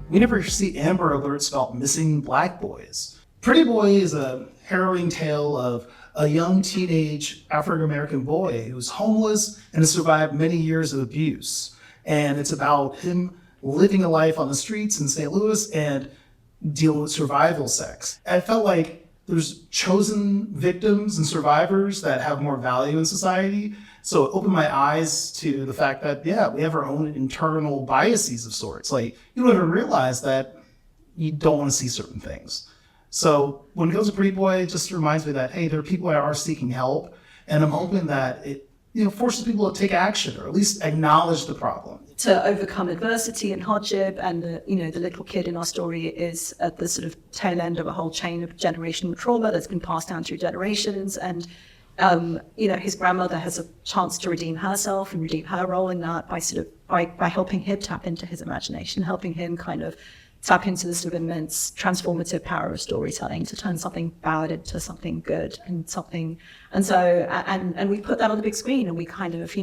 we never see Amber Alerts about missing Black boys. Pretty Boy is a harrowing tale of a young teenage African-American boy who's homeless and has survived many years of abuse. And it's about him living a life on the streets in St. Louis and dealing with survival sex. I felt like there's chosen victims and survivors that have more value in society. So it opened my eyes to the fact that, yeah, we have our own internal biases of sorts. Like, you don't even realize that you don't want to see certain things. So when it comes to Pretty Boy, it just reminds me that, hey, there are people that are seeking help, and I'm hoping that it, forces people to take action or at least acknowledge the problem. To overcome adversity and hardship, and the little kid in our story is at the sort of tail end of a whole chain of generational trauma that's been passed down through generations, and his grandmother has a chance to redeem herself and redeem her role in that by helping him tap into his imagination, helping him kind of tap into the sort of immense transformative power of storytelling to turn something bad into something good and we put that on the big screen, and we kind of,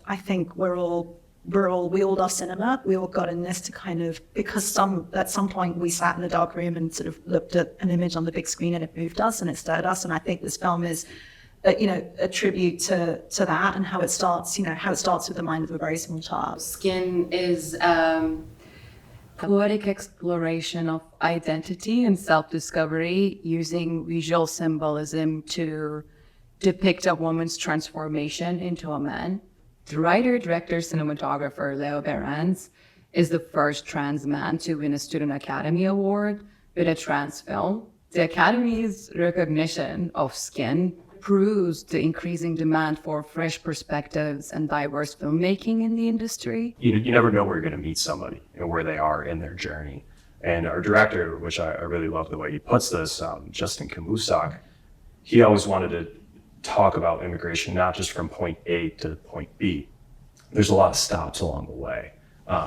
I think we all love cinema. We all got in this to kind of, because at some point we sat in a dark room and sort of looked at an image on the big screen and it moved us and it stirred us. And I think this film is, a tribute to that, and how it starts with the mind of a very small child. Skin is poetic exploration of identity and self-discovery using visual symbolism to depict a woman's transformation into a man. The writer, director, cinematographer Leo Behrens is the first trans man to win a Student Academy Award with a trans film. The Academy's recognition of Skin proves the increasing demand for fresh perspectives and diverse filmmaking in the industry. You never know where you're going to meet somebody and where they are in their journey. And our director, which I really love the way he puts this, Justin Kamusak, he always wanted to talk about immigration, not just from point A to point B. There's a lot of stops along the way.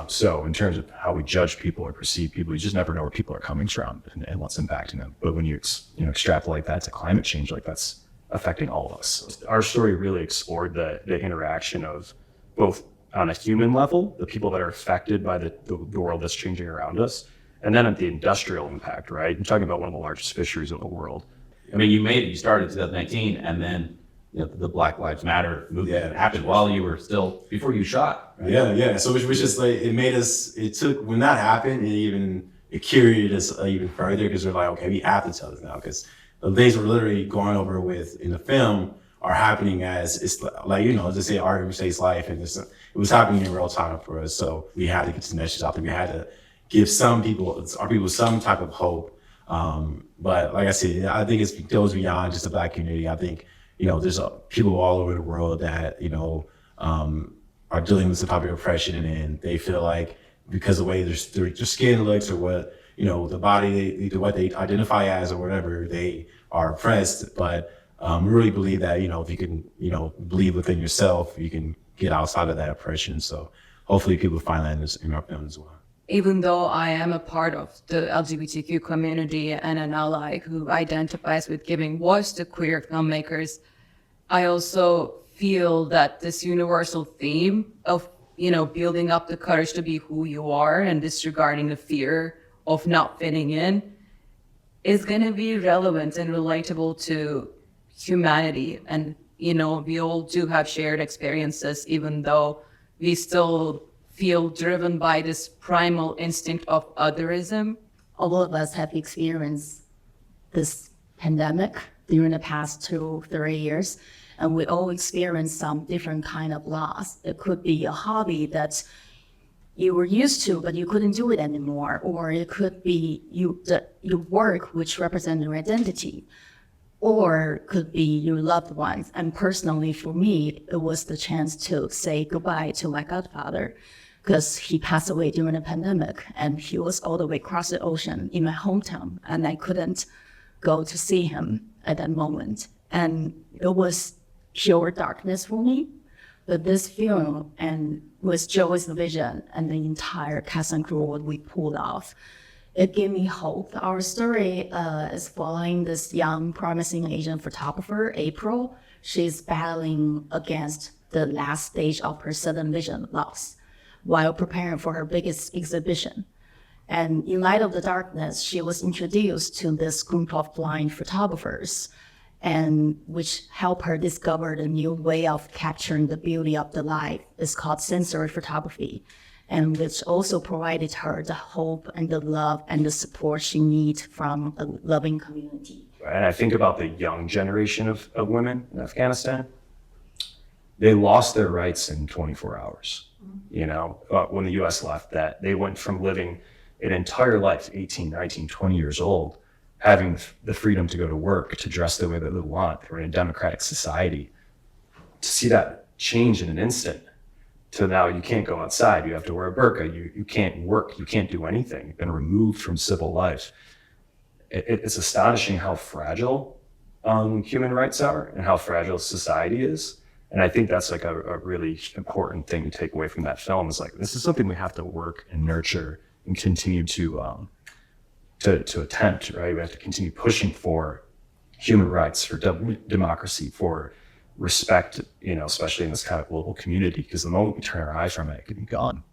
So in terms of how we judge people or perceive people, you just never know where people are coming from and what's impacting them. But when you extrapolate that to climate change, like that's affecting all of us. Our story really explored the interaction of both on a human level, the people that are affected by the world that's changing around us, and then at the industrial impact, right? I'm talking about one of the largest fisheries in the world. I mean, you started in 2019, and then the Black Lives Matter movement happened while you were still, before you shot. Right? Yeah. So which was just like, when that happened, it carried us even further, because we're like, okay, we have to tell this now, because the things we're literally going over with in the film are happening as it's like, to say argument saves life, and it was happening in real time for us. So we had to get this message out there. We had to give our people some type of hope. But like I said, I think it goes beyond just the Black community. I think, there's people all over the world that, are dealing with some type of oppression, and they feel like because of the way their skin looks, or what, the body, what they identify as, or whatever, they are oppressed. But we really believe that, if you can, believe within yourself, you can get outside of that oppression. So hopefully people find that in our film as well. Even though I am a part of the LGBTQ community and an ally who identifies with giving voice to queer filmmakers, I also feel that this universal theme of, building up the courage to be who you are and disregarding the fear of not fitting in is going to be relevant and relatable to humanity. And, we all do have shared experiences, even though we still feel driven by this primal instinct of otherism. All of us have experienced this pandemic during the past 2-3 years, and we all experience some different kind of loss. It could be a hobby that you were used to, but you couldn't do it anymore, or it could be your work, which represents your identity, or it could be your loved ones. And personally, for me, it was the chance to say goodbye to my godfather, because he passed away during the pandemic, and he was all the way across the ocean in my hometown, and I couldn't go to see him at that moment. And it was pure darkness for me. But this film, and with Joey's vision and the entire cast and crew, what we pulled off, it gave me hope. Our story is following this young, promising Asian photographer, April. She's battling against the last stage of her sudden vision loss while preparing for her biggest exhibition. And in light of the darkness, she was introduced to this group of blind photographers, and which helped her discover the new way of capturing the beauty of the life. It's called sensory photography, and which also provided her the hope and the love and the support she needs from a loving community. And I think about the young generation of women in Afghanistan. They lost their rights in 24 hours. You know, when the US left, that they went from living an entire life, 18, 19, 20 years old, having the freedom to go to work, to dress the way that they want. We're in a democratic society. To see that change in an instant to now you can't go outside, you have to wear a burqa, you can't work, you can't do anything, you've been removed from civil life. It's astonishing how fragile human rights are and how fragile society is. And I think that's like a really important thing to take away from that film, is like, this is something we have to work and nurture and continue to attempt, right? We have to continue pushing for human rights, for democracy, for respect, you know, especially in this kind of global community, because the moment we turn our eyes from it, it can be gone.